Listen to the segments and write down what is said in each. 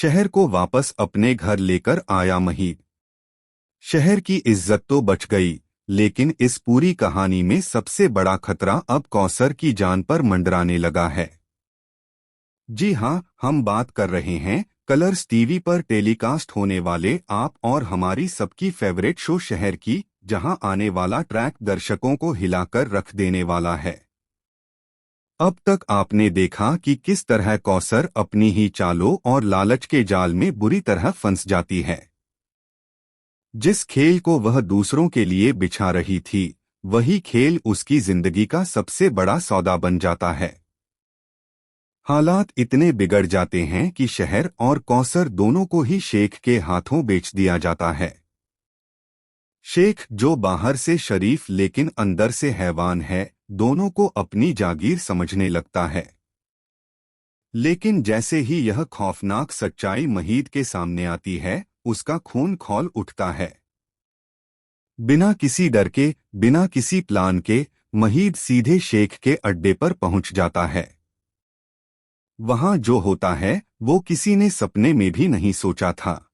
शहर को वापस अपने घर लेकर आया महीद। शहर की इज्जत तो बच गई, लेकिन इस पूरी कहानी में सबसे बड़ा खतरा अब कौसर की जान पर मंडराने लगा है। जी हाँ, हम बात कर रहे हैं कलर्स टीवी पर टेलीकास्ट होने वाले आप और हमारी सबकी फेवरेट शो शहर की, जहां आने वाला ट्रैक दर्शकों को हिलाकर रख देने वाला है। अब तक आपने देखा कि किस तरह कौसर अपनी ही चालों और लालच के जाल में बुरी तरह फंस जाती है। जिस खेल को वह दूसरों के लिए बिछा रही थी, वही खेल उसकी जिंदगी का सबसे बड़ा सौदा बन जाता है। हालात इतने बिगड़ जाते हैं कि शहर और कौसर दोनों को ही शेख के हाथों बेच दिया जाता है। शेख, जो बाहर से शरीफ लेकिन अंदर से हैवान है, दोनों को अपनी जागीर समझने लगता है। लेकिन जैसे ही यह खौफनाक सच्चाई महीद के सामने आती है, उसका खून खौल उठता है। बिना किसी डर के, बिना किसी प्लान के, महीद सीधे शेख के अड्डे पर पहुंच जाता है। वहां जो होता है वो किसी ने सपने में भी नहीं सोचा था।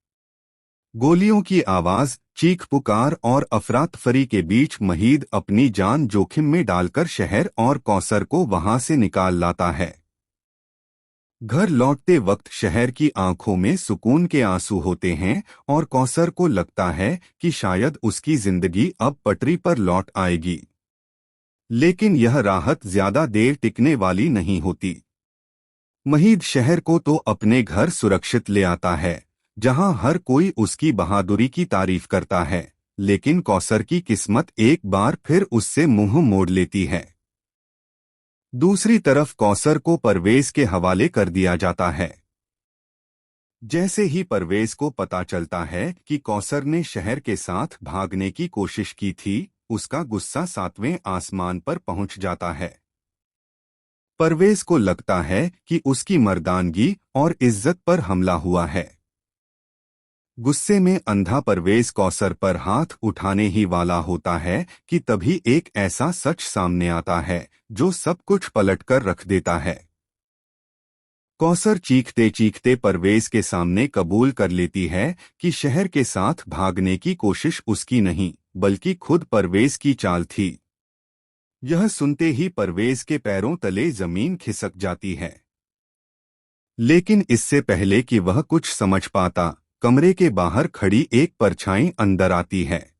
गोलियों की आवाज, चीख पुकार और अफरातफरी के बीच महीद अपनी जान जोखिम में डालकर शहर और कौसर को वहां से निकाल लाता है। घर लौटते वक्त शहर की आंखों में सुकून के आंसू होते हैं और कौसर को लगता है कि शायद उसकी जिंदगी अब पटरी पर लौट आएगी। लेकिन यह राहत ज्यादा देर टिकने वाली नहीं होती। महीद शहर को तो अपने घर सुरक्षित ले आता है, जहां हर कोई उसकी बहादुरी की तारीफ करता है, लेकिन कौसर की किस्मत एक बार फिर उससे मुंह मोड़ लेती है। दूसरी तरफ कौसर को परवेज के हवाले कर दिया जाता है। जैसे ही परवेज को पता चलता है कि कौसर ने शहर के साथ भागने की कोशिश की थी, उसका गुस्सा 7वें आसमान पर पहुंच जाता है। परवेज को लगता है कि उसकी मर्दानगी और इज्जत पर हमला हुआ है। गुस्से में अंधा परवेज कौसर पर हाथ उठाने ही वाला होता है कि तभी एक ऐसा सच सामने आता है जो सब कुछ पलटकर रख देता है। कौसर चीखते चीखते परवेज के सामने कबूल कर लेती है कि शहर के साथ भागने की कोशिश उसकी नहीं, बल्कि खुद परवेज की चाल थी। यह सुनते ही परवेज के पैरों तले जमीन खिसक जाती है। लेकिन इससे पहले कि वह कुछ समझ पाता, कमरे के बाहर खड़ी एक परछाई अंदर आती है।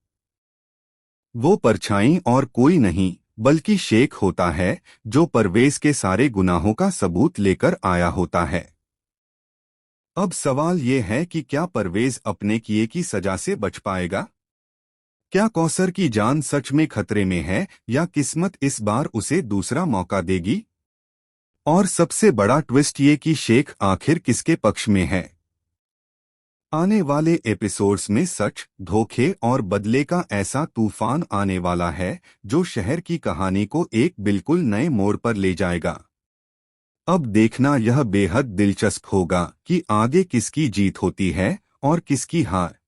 वो परछाई और कोई नहीं बल्कि शेख होता है, जो परवेज के सारे गुनाहों का सबूत लेकर आया होता है। अब सवाल ये है कि क्या परवेज अपने किए की सजा से बच पाएगा? क्या कौसर की जान सच में खतरे में है, या किस्मत इस बार उसे दूसरा मौका देगी? और सबसे बड़ा ट्विस्ट ये कि शेख आखिर किसके पक्ष में है। आने वाले एपिसोड्स में सच, धोखे और बदले का ऐसा तूफान आने वाला है जो शहर की कहानी को एक बिल्कुल नए मोड़ पर ले जाएगा। अब देखना यह बेहद दिलचस्प होगा कि आगे किसकी जीत होती है और किसकी हार।